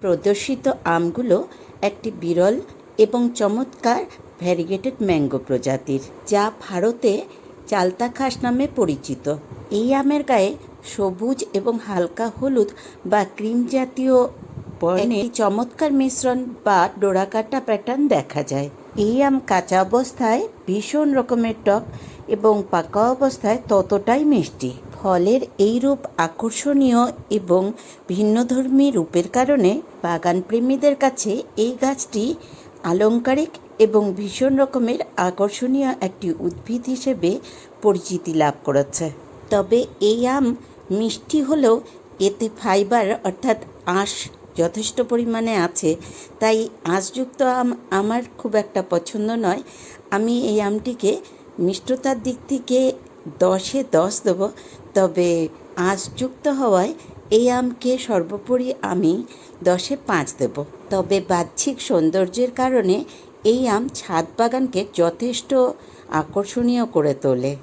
প্রদর্শিত আমগুলো একটি বিরল এবং চমৎকার ভ্যারিগেটেড ম্যাঙ্গো প্রজাতির, যা ভারতে চালতা খাস নামে পরিচিত। এই আমের গায়ে সবুজ এবং হালকা হলুদ বা ক্রিম জাতীয় বর্ণের চমৎকার মিশ্রণ বা ডোরাকাটা প্যাটার্ন দেখা যায়। এই আম কাঁচা অবস্থায় ভীষণ রকমের টক এবং পাকা অবস্থায় ততটাই মিষ্টি। ফলের এই রূপ আকর্ষণীয় এবং ভিন্নধর্মী রূপের কারণে বাগান প্রেমীদের কাছে এই গাছটি আলংকারিক এবং ভীষণ রকমের আকর্ষণীয় একটি উদ্ভিদ হিসেবে পরিচিতি লাভ করেছে। তবে এই আম মিষ্টি হলেও এতে ফাইবার অর্থাৎ আঁশ যথেষ্ট পরিমাণে আছে, তাই আঁশযুক্ত আম আমার খুব একটা পছন্দ নয়। আমি এই আমটিকে মিষ্টতার দিক থেকে 10-এ 10 দেব, তবে আঁশযুক্ত হওয়ায় এই আমকে সর্বোপরি আমি 10-এ 5 দেব। তবে বাহ্যিক সৌন্দর্যের কারণে এই আম ছাদ বাগানকে যথেষ্ট আকর্ষণীয় করে তোলে।